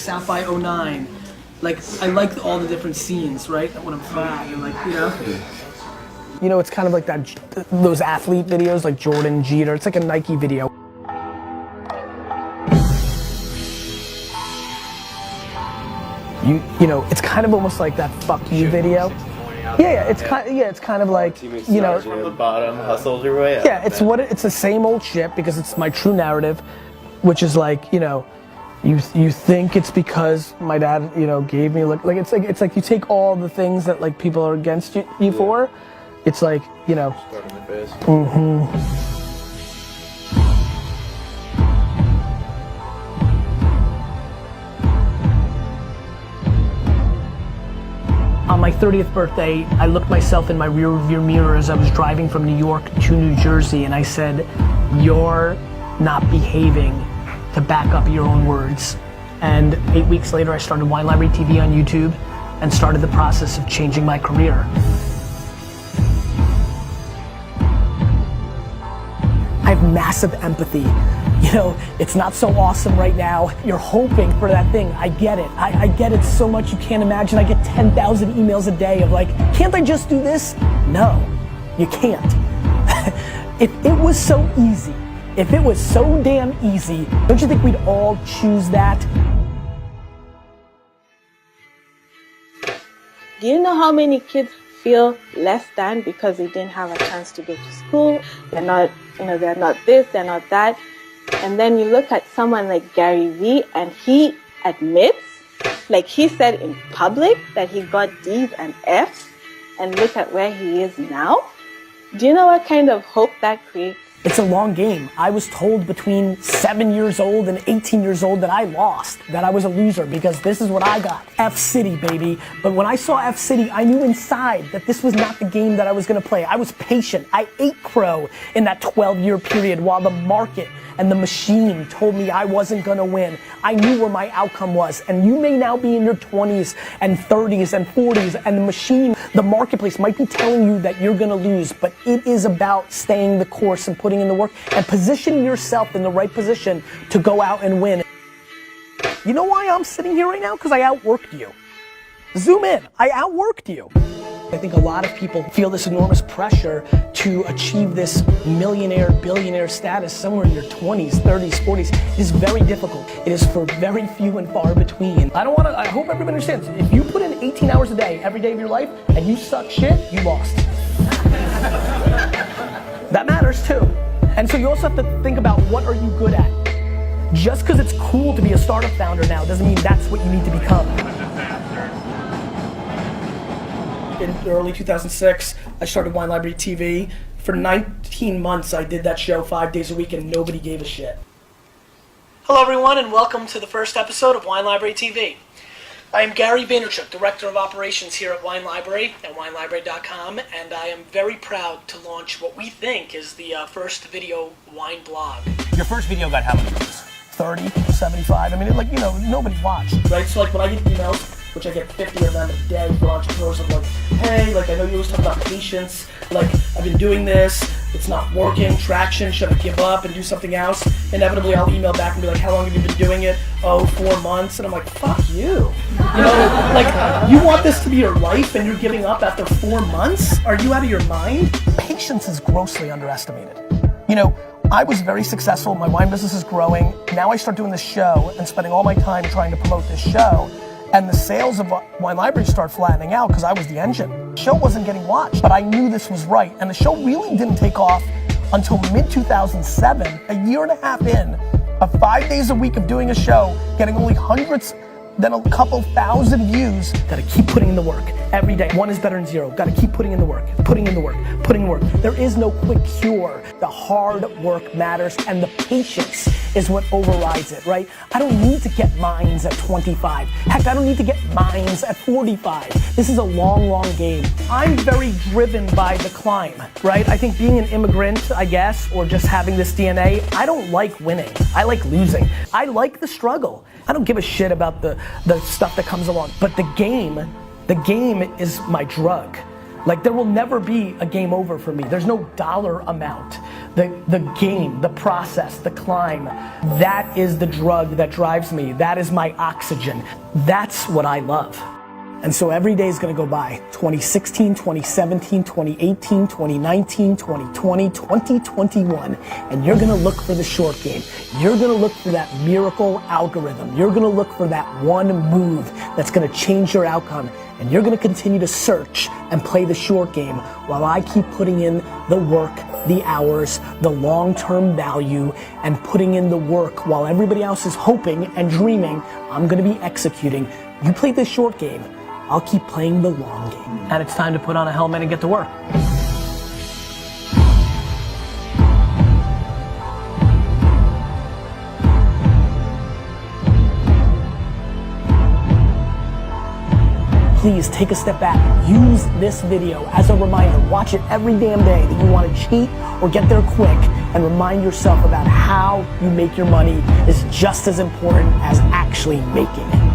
South by '09. Like, I like all the different scenes, right? When I'm fat and like, you know? You know, it's kind of like those athlete videos like Jordan, Jeter. It's like a Nike video. You know, it's kind of almost like that "fuck you" video. Yeah, it's kind of like, you know, from the bottom, hustles your way up. Yeah, it's the same old shit because it's my true narrative, which is like, you know, you think it's because my dad, you know, gave me like it's like you take all the things that like people are against you for. It's like, you know. Start in the face. Mm-hmm. On my 30th birthday, I looked myself in my rear view mirror as I was driving from New York to New Jersey, and I said, "You're not behaving to back up your own words." And 8 weeks later, I started Wine Library TV on YouTube and started the process of changing my career. I have massive empathy. You know, it's not so awesome right now. You're hoping for that thing. I get it. I get it so much you can't imagine. I get 10,000 emails a day of like, can't I just do this? No, you can't. If it was so easy, if it was so damn easy, don't you think we'd all choose that? Do you know how many kids feel less than because they didn't have a chance to go to school? They're not, you know, they're not this, they're not that. And then you look at someone like Gary Vee, and he admits, like he said in public, that he got D's and F's, and look at where he is now. Do you know what kind of hope that creates? It's a long game. I was told between 7 years old and 18 years old that I lost, that I was a loser, because this is what I got. F City, baby. But when I saw F City, I knew inside that this was not the game that I was gonna play. I was patient. I ate crow in that 12-year period while the market and the machine told me I wasn't gonna win. I knew where my outcome was. And you may now be in your 20s and 30s and 40s, and the machine, the marketplace might be telling you that you're gonna lose, but it is about staying the course and putting in the work and positioning yourself in the right position to go out and win. You know why I'm sitting here right now? Because I outworked you. Zoom in, I outworked you. I think a lot of people feel this enormous pressure to achieve this millionaire, billionaire status somewhere in your 20s, 30s, 40s. It is very difficult. It is for very few and far between. I hope everybody understands, if you put in 18 hours a day, every day of your life, and you suck shit, you lost. That matters too. And so you also have to think about, what are you good at? Just because it's cool to be a startup founder now doesn't mean that's what you need to become. In early 2006, I started Wine Library TV. For 19 months, I did that show 5 days a week and nobody gave a shit. Hello everyone, and welcome to the first episode of Wine Library TV. I am Gary Vaynerchuk, Director of Operations here at Wine Library at winelibrary.com, and I am very proud to launch what we think is the first video wine blog. Your first video got how many views? 30, 75, I mean, like, you know, nobody watched, right? So like when I get emails, which I get 50 of them a day for entrepreneurs, of like, hey, like I know you always talk about patience, like I've been doing this, it's not working, traction, should I give up and do something else? Inevitably I'll email back and be like, how long have you been doing it? Oh, 4 months. And I'm like, fuck you. You know, like you want this to be your life and you're giving up after 4 months? Are you out of your mind? Patience is grossly underestimated. You know, I was very successful, my wine business is growing. Now I start doing this show and spending all my time trying to promote this show. And the sales of Wine Library start flattening out because I was the engine. The show wasn't getting watched, but I knew this was right. And the show really didn't take off until mid-2007, a year and a half in, of 5 days a week of doing a show, getting only hundreds, then a couple thousand views. Gotta keep putting in the work every day. 1 is better than 0. Gotta keep putting in the work, putting in the work, putting in the work. There is no quick cure. The hard work matters and the patience is what overrides it, right? I don't need to get mines at 25. Heck, I don't need to get mines at 45. This is a long, long game. I'm very driven by the climb, right? I think being an immigrant, I guess, or just having this DNA, I don't like winning. I like losing. I like the struggle. I don't give a shit about the stuff that comes along, but the game is my drug. Like there will never be a game over for me. There's no dollar amount. The game, the process, the climb, that is the drug that drives me. That is my oxygen. That's what I love. And so every day is gonna go by. 2016, 2017, 2018, 2019, 2020, 2021. And you're gonna look for the short game. You're gonna look for that miracle algorithm. You're gonna look for that one move that's gonna change your outcome. And you're gonna continue to search and play the short game while I keep putting in the work, the hours, the long-term value, and putting in the work while everybody else is hoping and dreaming. I'm gonna be executing. You play the short game. I'll keep playing the long game. And it's time to put on a helmet and get to work. Please take a step back. Use this video as a reminder. Watch it every damn day that you want to cheat or get there quick, and remind yourself about how you make your money is just as important as actually making it.